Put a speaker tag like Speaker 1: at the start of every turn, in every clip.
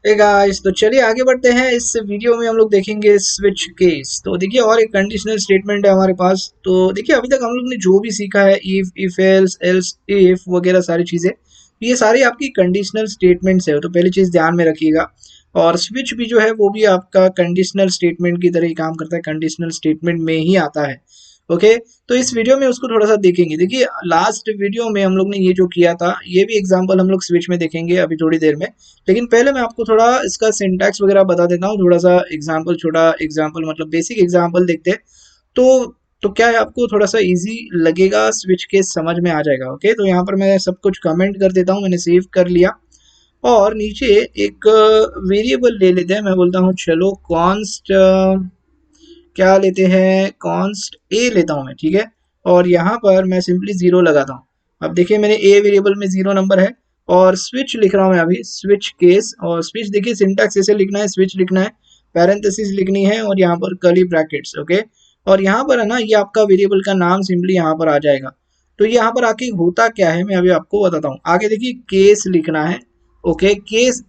Speaker 1: Hey guys, तो चलिए आगे बढ़ते हैं। इस वीडियो में हम लोग देखेंगे स्विच केस। तो देखिए, और एक कंडीशनल स्टेटमेंट है हमारे पास। तो देखिए, अभी तक हम लोग ने जो भी सीखा है, इफ एल्स एल्स इफ वगैरह सारी चीजें, ये सारी आपकी कंडीशनल स्टेटमेंट्स है। तो पहली चीज ध्यान में रखिएगा। और स्विच भी जो है वो भी आपका कंडीशनल स्टेटमेंट की तरह ही काम करता है, कंडीशनल स्टेटमेंट में ही आता है। ओके, तो इस वीडियो में उसको थोड़ा सा देखेंगे। देखिए, लास्ट वीडियो में हम लोग ने ये जो किया था, ये भी एग्जांपल हम लोग स्विच में देखेंगे अभी थोड़ी देर में। लेकिन पहले मैं आपको थोड़ा इसका सिंटैक्स वगैरह बता देता हूँ। थोड़ा सा एग्जांपल, छोटा एग्जांपल मतलब बेसिक एग्जांपल देखते हैं। तो तो क्या है, आपको थोड़ा सा इजी लगेगा, स्विच केस समझ में आ जाएगा। ओके, तो यहाँ पर मैं सब कुछ कमेंट कर देता हूँ, मैंने सेव कर लिया। और नीचे एक वेरिएबल ले लेते हैं। मैं बोलता हूँ चलो कॉन्स्ट, क्या लेते हैं, कॉन्स्ट ए लेता हूँ मैं, ठीक है। और यहाँ पर मैं सिंपली जीरो लगाता हूँ। अब देखिए, मेरे ए वेरिएबल में जीरो नंबर है। और स्विच लिख रहा हूँ मैं अभी, स्विच केस। और स्विच देखिए, सिंटैक्स ऐसे लिखना है, स्विच लिखना है, पैरेंथेसिस लिखनी है, और यहाँ पर कर्ली ब्रैकेट्स। ओके, और यहाँ पर है ना, ये आपका वेरिएबल का नाम सिंपली यहाँ पर आ जाएगा। तो यहाँ पर आके होता क्या है, मैं अभी आपको बताता हूँ। आगे देखिए, केस लिखना है। Okay, case.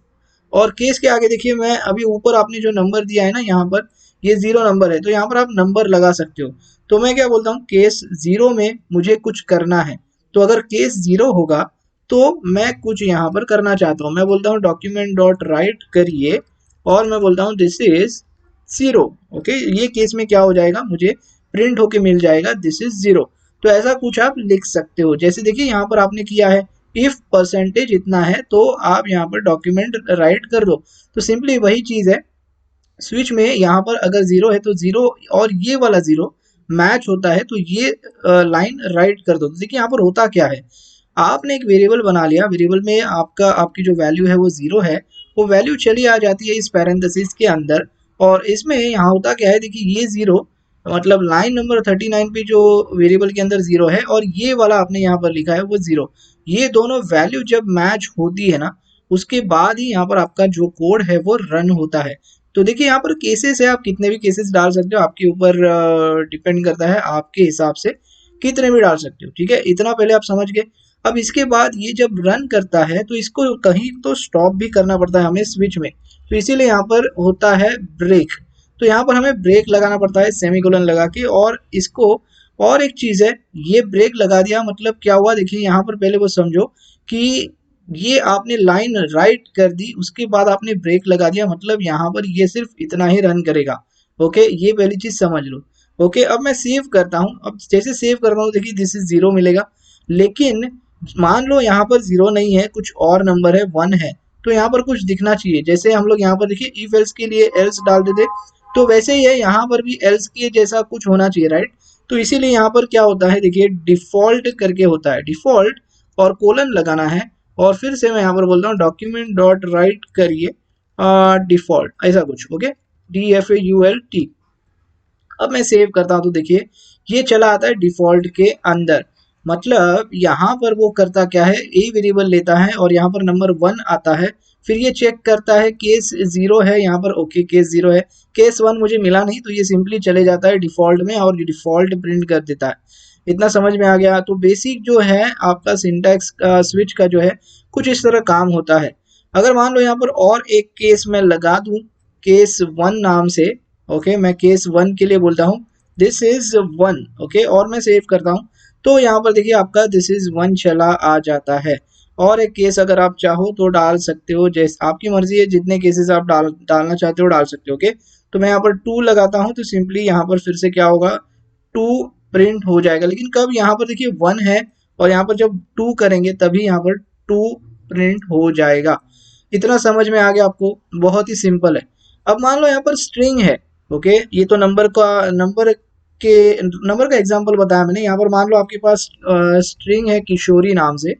Speaker 1: और केस के आगे देखिए, मैं अभी ऊपर आपने जो नंबर दिया है ना, यहाँ पर ये जीरो नंबर है, तो यहाँ पर आप नंबर लगा सकते हो। तो मैं क्या बोलता हूँ, केस जीरो में मुझे कुछ करना है। तो अगर केस जीरो होगा तो मैं कुछ यहाँ पर करना चाहता हूँ। मैं बोलता हूँ डॉक्यूमेंट डॉट राइट करिए, और मैं बोलता हूँ दिस इज जीरो। ओके, ये केस में क्या हो जाएगा, मुझे प्रिंट होके मिल जाएगा दिस इज जीरो। तो ऐसा कुछ आप लिख सकते हो। जैसे देखिए, यहाँ पर आपने किया है इफ परसेंटेज इतना है, तो आप यहाँ पर डॉक्यूमेंट राइट कर दो। तो सिंपली वही चीज है स्विच में। यहाँ पर अगर जीरो है तो जीरो, और ये वाला जीरो मैच होता है तो ये लाइन राइट कर दो। तो देखिए, यहाँ पर होता क्या है, आपने एक वेरिएबल बना लिया, वेरिएबल में आपकी जो वैल्यू है वो जीरो है, वो वैल्यू चली आ जाती है इस पैरेंथेसिस के अंदर। और इसमें यहाँ होता क्या है, देखिए ये जीरो मतलब लाइन नंबर 39 पे जो वेरिएबल के अंदर जीरो है, और ये वाला आपने यहाँ पर लिखा है वो जीरो। ये दोनों वैल्यू जब मैच होती है ना, उसके बाद ही यहाँ पर आपका जो कोड है वो रन होता है। तो देखिए, यहाँ पर केसेस है, आप कितने भी केसेस डाल सकते हो, आपके ऊपर डिपेंड करता है, आपके हिसाब से कितने भी डाल सकते हो। ठीक है, इतना पहले आप समझ गए। अब इसके बाद ये जब रन करता है तो इसको कहीं तो स्टॉप भी करना पड़ता है हमें स्विच में। तो इसीलिए यहाँ पर होता है ब्रेक। तो यहाँ पर हमें ब्रेक लगाना पड़ता है सेमीकोलन लगा के। और इसको, और एक चीज है, ये ब्रेक लगा दिया मतलब क्या हुआ, देखिए यहाँ पर पहले वो समझो कि ये आपने लाइन राइट कर दी, उसके बाद आपने ब्रेक लगा दिया, मतलब यहाँ पर ये सिर्फ इतना ही रन करेगा। ओके, ये पहली चीज समझ लो। ओके, अब मैं सेव करता हूँ। अब जैसे सेव करता हूँ, देखिए दिस इज जीरो मिलेगा। लेकिन मान लो यहाँ पर जीरो नहीं है, कुछ और नंबर है, वन है। तो यहाँ पर कुछ दिखना चाहिए। जैसे हम लोग यहाँ पर देखिए इफ एल्स के लिए एल्स डाल देते, तो वैसे ही है यहाँ पर भी एल्स के जैसा कुछ होना चाहिए, राइट। तो इसीलिए यहाँ पर क्या होता है, देखिए डिफॉल्ट करके होता है, डिफॉल्ट और कोलन लगाना है। और फिर से मैं यहाँ पर बोलता हूँ डॉक्यूमेंट डॉट राइट करिए डिफॉल्ट, ऐसा कुछ। Okay, DFAULT। अब मैं सेव करता हूँ तो देखिए, ये चला आता है डिफॉल्ट के अंदर। मतलब यहाँ पर वो करता क्या है, ए वेरिएबल लेता है और यहाँ पर नंबर वन आता है। फिर ये चेक करता है केस जीरो है यहाँ पर। ओके, केस जीरो है, केस वन मुझे मिला नहीं, तो ये सिंपली चले जाता है डिफॉल्ट में और ये डिफॉल्ट प्रिंट कर देता है। इतना समझ में आ गया। तो बेसिक जो है आपका सिंटैक्स का स्विच का जो है कुछ इस तरह काम होता है। अगर मान लो यहाँ पर और एक केस मैं लगा दूं, केस वन नाम से। ओके, मैं केस वन के लिए बोलता हूँ दिस इज वन। ओके, और मैं सेव करता हूँ। तो यहाँ पर देखिए आपका दिस इज वन चला आ जाता है। और एक केस अगर आप चाहो तो डाल सकते हो, जैसे आपकी मर्जी है, जितने केसेस आप डालना चाहते हो डाल सकते हो। ओके, तो मैं यहाँ पर टू लगाता हूँ, तो सिंपली यहाँ पर फिर से क्या होगा, टू प्रिंट हो जाएगा। लेकिन कब, यहाँ पर देखिए वन है, और यहाँ पर जब टू करेंगे तभी यहाँ पर टू प्रिंट हो जाएगा। इतना समझ में आ गया आपको, बहुत ही सिंपल है। अब मान लो यहाँ पर स्ट्रिंग है। ओके, ये तो नंबर का एग्जांपल बताया मैंने। यहाँ पर मान लो आपके पास स्ट्रिंग है किशोरी नाम से।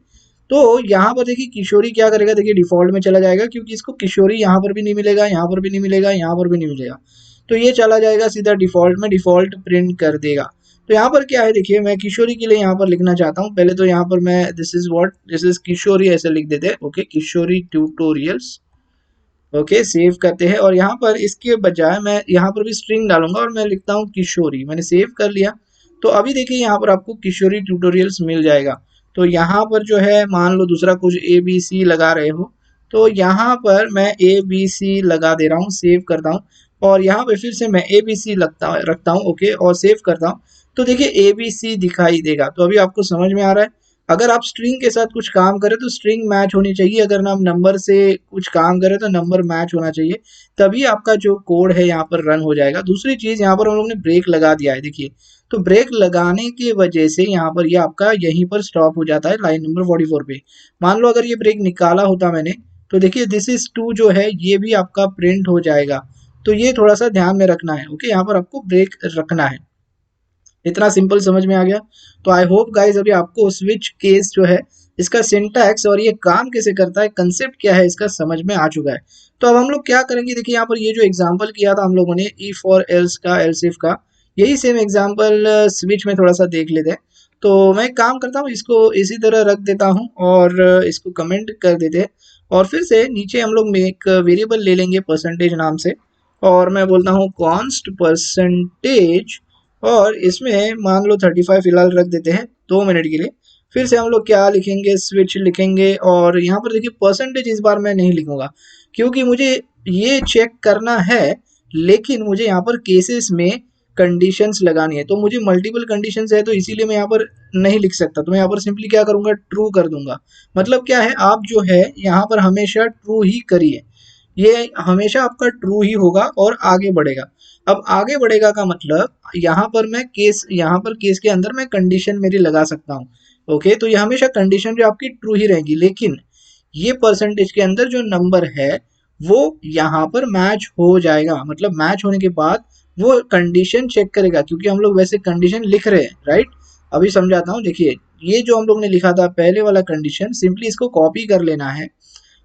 Speaker 1: तो यहाँ पर देखिए किशोरी क्या करेगा, देखिए डिफॉल्ट में चला जाएगा, क्योंकि इसको किशोरी यहाँ पर भी नहीं मिलेगा, यहाँ पर भी नहीं मिलेगा, यहाँ पर भी नहीं मिलेगा। तो ये चला जाएगा सीधा डिफॉल्ट में, डिफॉल्ट प्रिंट कर देगा। तो यहाँ पर क्या है, देखिए मैं किशोरी के लिए यहाँ पर लिखना चाहता हूँ। पहले तो यहाँ पर मैं दिस इज किशोरी ऐसे लिख देते हैं। ओके, किशोरी ट्यूटोरियल्स। ओके, सेव करते हैं। और यहाँ पर इसके बजाय मैं यहाँ पर भी स्ट्रिंग डालूंगा और मैं लिखता हूँ किशोरी। मैंने सेव कर लिया। तो अभी देखिए यहाँ पर आपको किशोरी ट्यूटोरियल्स मिल जाएगा। तो यहाँ पर जो है, मान लो दूसरा कुछ ABC लगा रहे हो, तो यहाँ पर मैं ए बी सी लगा दे रहा हूँ, सेव करता हूँ और यहाँ पे फिर से मैं ए बी सी रखता हूँ, ओके, और सेव करता हूँ। तो देखिए ए बी सी दिखाई देगा। तो अभी आपको समझ में आ रहा है, अगर आप स्ट्रिंग के साथ कुछ काम करें तो स्ट्रिंग मैच होनी चाहिए, अगर आप नंबर से कुछ काम करें तो नंबर मैच होना चाहिए, तभी आपका जो कोड है यहाँ पर रन हो जाएगा। दूसरी चीज, यहाँ पर हम लोग ने ब्रेक लगा दिया है, देखिए, तो ब्रेक लगाने की वजह से यहाँ पर ये आपका यहीं पर स्टॉप हो जाता है लाइन नंबर 44 पे। मान लो अगर ये ब्रेक निकाला होता मैंने, तो देखिए दिस इज टू जो है ये भी आपका प्रिंट हो जाएगा। तो ये थोड़ा सा ध्यान में रखना है, ओके, यहाँ पर आपको ब्रेक रखना है। इतना सिंपल समझ में आ गया। तो आई होप गाइज अभी आपको स्विच केस जो है इसका सिंटैक्स और ये काम कैसे करता है, कंसेप्ट क्या है, इसका समझ में आ चुका है। तो अब हम लोग क्या करेंगे, देखिए यहाँ पर ये जो एग्जांपल किया था हम लोगों ने इफ और एल्स का, एल्स इफ का, यही सेम एग्जांपल स्विच में थोड़ा सा देख लेते हैं। तो मैं एक काम करता हूँ, इसको इसी तरह रख देता हूँ और इसको कमेंट कर देते हैं। और फिर से नीचे हम लोग एक वेरिएबल ले लेंगे परसेंटेज नाम से, और मैं बोलता हूँ कॉन्स्ट परसेंटेज, और इसमें मान लो 35 फिलहाल रख देते हैं 2 मिनट के लिए। फिर से हम लोग क्या लिखेंगे, स्विच लिखेंगे, और यहाँ पर देखिए परसेंटेज इस बार मैं नहीं लिखूंगा क्योंकि मुझे ये चेक करना है, लेकिन मुझे यहाँ पर केसेस में कंडीशंस लगानी है, तो मुझे मल्टीपल कंडीशंस है, तो इसीलिए मैं यहाँ पर नहीं लिख सकता। तो मैं यहाँ पर सिंपली क्या करूंगा, ट्रू कर दूंगा। मतलब क्या है, आप जो है यहाँ पर हमेशा ट्रू ही करिए, ये हमेशा आपका ट्रू ही होगा और आगे बढ़ेगा। अब आगे बढ़ेगा का मतलब यहाँ पर मैं केस, यहाँ पर केस के अंदर मैं कंडीशन मेरी लगा सकता हूँ, ओके। तो ये हमेशा कंडीशन जो आपकी ट्रू ही रहेगी, लेकिन ये परसेंटेज के अंदर जो नंबर है वो यहाँ पर मैच हो जाएगा। मतलब मैच होने के बाद वो कंडीशन चेक करेगा, क्योंकि हम लोग वैसे कंडीशन लिख रहे हैं, राइट। अभी समझाता हूँ, देखिए ये जो हम लोग ने लिखा था पहले वाला कंडीशन, सिंपली इसको कॉपी कर लेना है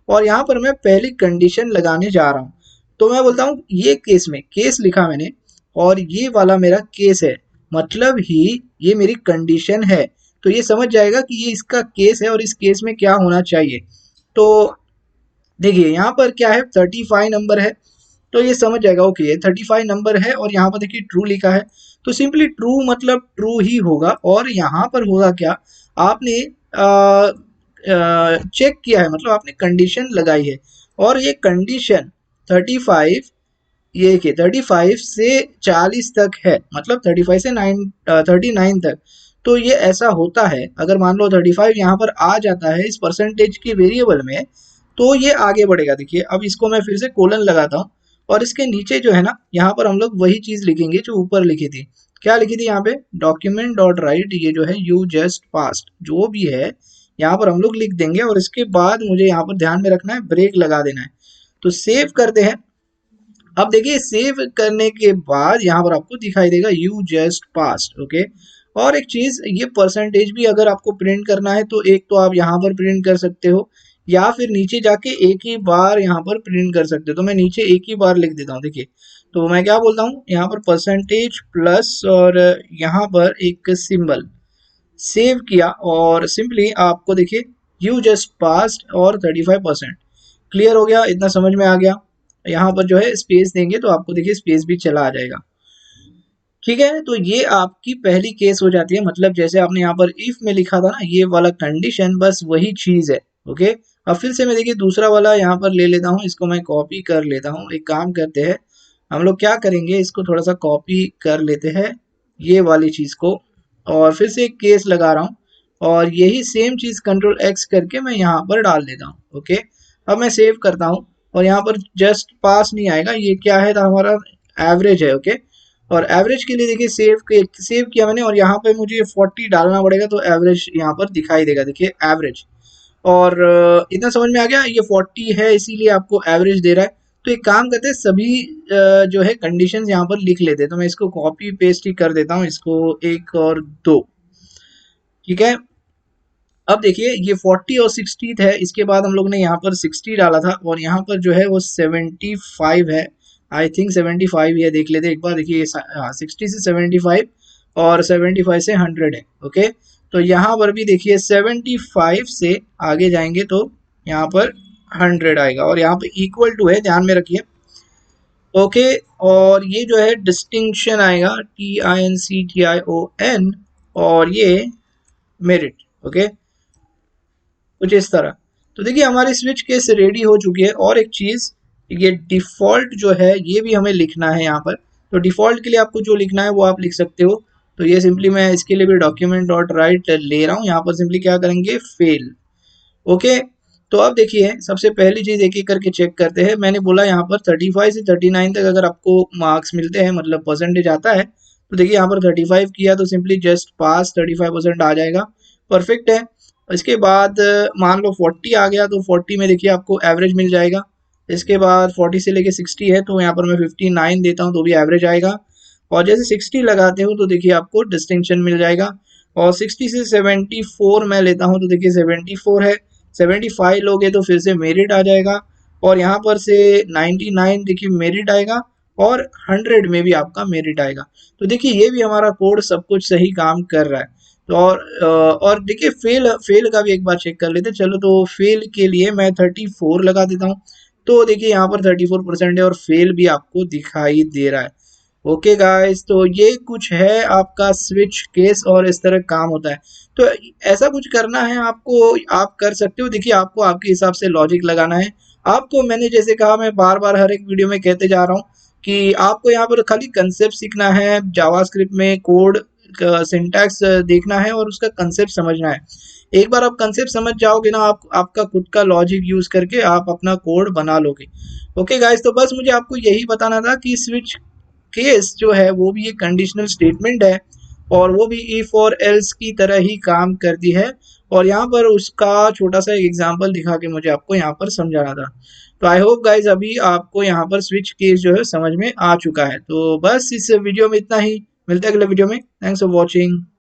Speaker 1: और यहाँ पर मैं पहली कंडीशन लगाने जा रहा हूँ। तो मैं बोलता हूँ ये केस में, केस लिखा मैंने और ये वाला मेरा केस है, मतलब ही ये मेरी कंडीशन है। तो ये समझ जाएगा कि ये इसका केस है और इस केस में क्या होना चाहिए। तो देखिए यहाँ पर क्या है, 35 नंबर है, तो ये समझ जाएगा ओके ये 35 नंबर है, और यहाँ पर देखिए ट्रू लिखा है, तो सिंपली ट्रू मतलब ट्रू ही होगा। और यहाँ पर होगा क्या, आपने चेक किया है, मतलब आपने कंडीशन लगाई है, और ये कंडीशन 35, ये देखिए 35 से 40 तक है, मतलब 35 से 39 तक। तो ये ऐसा होता है, अगर मान लो 35 यहाँ पर आ जाता है इस परसेंटेज के वेरिएबल में, तो ये आगे बढ़ेगा। देखिए अब इसको मैं फिर से कोलन लगाता हूँ, और इसके नीचे जो है ना, यहाँ पर हम लोग वही चीज लिखेंगे जो ऊपर लिखी थी। क्या लिखी थी यहाँ पे, डॉक्यूमेंट डॉट राइट, ये जो है यू जस्ट पास्ट जो भी है यहाँ पर हम लोग लिख देंगे, और इसके बाद मुझे यहाँ पर ध्यान में रखना है, ब्रेक लगा देना है। तो सेव करते हैं। अब देखिए सेव करने के बाद यहाँ पर आपको दिखाई देगा यू जस्ट पास्ट, ओके। और एक चीज, ये परसेंटेज भी अगर आपको प्रिंट करना है तो एक तो आप यहाँ पर प्रिंट कर सकते हो, या फिर नीचे जाके एक ही बार यहाँ पर प्रिंट कर सकते हो। तो मैं नीचे एक ही बार लिख देता हूँ, देखिए। तो मैं क्या बोलता हूँ, यहाँ पर परसेंटेज प्लस और यहाँ पर एक सिंबल, सेव किया, और सिंपली आपको देखिए यू जस्ट पास्ट और 35%। क्लियर हो गया, इतना समझ में आ गया। यहाँ पर जो है स्पेस देंगे तो आपको देखिए स्पेस भी चला आ जाएगा, ठीक है। तो ये आपकी पहली केस हो जाती है, मतलब जैसे आपने यहाँ पर इफ में लिखा था ना ये वाला कंडीशन, बस वही चीज है, ओके। अब फिर से मैं देखिए दूसरा वाला यहाँ पर ले लेता हूँ, इसको मैं कॉपी कर लेता हूँ। एक काम करते हैं, हम लोग क्या करेंगे, इसको थोड़ा सा कॉपी कर लेते हैं ये वाली चीज को, और फिर से एक केस लगा रहा हूँ, और यही सेम चीज कंट्रोल एक्स करके मैं यहाँ पर डाल देता हूँ, ओके। अब मैं सेव करता हूँ, और यहाँ पर जस्ट पास नहीं आएगा, ये क्या है, तो हमारा एवरेज है, ओके। और एवरेज के लिए देखिए सेव किया मैंने, और यहाँ पे मुझे 40 डालना पड़ेगा, तो एवरेज यहाँ पर दिखाई देगा, देखिए एवरेज। और इतना समझ में आ गया, ये 40 है इसीलिए आपको एवरेज दे रहा है। तो एक काम करते हैं, सभी जो है कंडीशंस यहाँ पर लिख लेते हैं। तो मैं इसको कॉपी पेस्ट ही कर देता हूँ, इसको 1 और 2, ठीक है। अब देखिए ये 40 और 60 है, इसके बाद हम लोग ने यहाँ पर 60 डाला था, और यहाँ पर जो है वो 75 है, आई थिंक 75 ही है, देख लेते एक बार। देखिए 60 से 75 और 75 से 100 है, ओके। तो यहाँ पर भी देखिए 75 से आगे जाएंगे तो यहाँ पर 100 आएगा, और यहाँ पे इक्वल टू है, ध्यान में रखिए, ओके। और ये जो है डिस्टिंक्शन आएगा, TINCTION, और ये मेरिट, ओके, कुछ इस तरह। तो देखिए हमारी स्विच केस रेडी हो चुकी है। और एक चीज, ये डिफॉल्ट जो है ये भी हमें लिखना है यहाँ पर। तो डिफॉल्ट के लिए आपको जो लिखना है वो आप लिख सकते हो। तो ये सिंपली मैं इसके लिए भी डॉक्यूमेंट डॉट राइट ले रहा हूँ। यहाँ पर सिंपली क्या करेंगे, फेल। ओके, तो अब देखिए सबसे पहली चीज एक एक करके चेक करते हैं। मैंने बोला यहाँ पर 35 से 39 तक अगर आपको मार्क्स मिलते हैं, मतलब परसेंटेज आता है, तो देखिए यहाँ पर 35 किया तो सिंपली जस्ट पास 35% आ जाएगा, परफेक्ट है। इसके बाद मान लो 40 आ गया तो 40 में देखिए आपको एवरेज मिल जाएगा। इसके बाद 40 से लेके 60 है तो यहाँ पर मैं 59 देता हूँ तो भी एवरेज आएगा। और जैसे 60 लगाते हो तो देखिए आपको डिस्टिंक्शन मिल जाएगा। और 60 से 74 मैं लेता हूँ तो देखिए 74 है। 75 लोगे तो फिर से मेरिट आ जाएगा। और यहाँ पर से 99 देखिए मेरिट आएगा। और 100 में भी आपका मेरिट आएगा। तो देखिए ये भी हमारा कोड सब कुछ सही काम कर रहा है। तो और देखिए फेल फेल का भी एक बार चेक कर लेते हैं। चलो, तो फेल के लिए मैं 34 लगा देता हूँ। तो देखिए यहाँ पर 34% है और फेल भी आपको दिखाई दे रहा है। ओके गाइस, तो ये कुछ है आपका स्विच केस और इस तरह काम होता है। तो ऐसा कुछ करना है आपको, आप कर सकते हो। देखिए आपको आपके हिसाब से लॉजिक लगाना है। आपको मैंने जैसे कहा, मैं बार बार हर एक वीडियो में कहते जा रहा हूँ कि आपको यहाँ पर खाली कंसेप्ट सीखना है। जावास्क्रिप्ट में कोड सिंटैक्स देखना है और उसका कंसेप्ट समझना है। एक बार आप कंसेप्ट समझ जाओगे ना, आप आपका खुद का लॉजिक यूज करके आप अपना कोड बना लोगे। ओके गाइस, तो बस मुझे आपको यही बताना था कि स्विच केस जो है वो भी एक कंडीशनल स्टेटमेंट है और वो भी इफ और एल्स की तरह ही काम करती है। और यहाँ पर उसका छोटा सा एग्जांपल दिखा के मुझे आपको यहाँ पर समझाना था। तो आई होप गाइज अभी आपको यहाँ पर स्विच केस जो है समझ में आ चुका है। तो बस इस वीडियो में इतना ही, मिलते हैं अगले वीडियो में। Thanks for watching.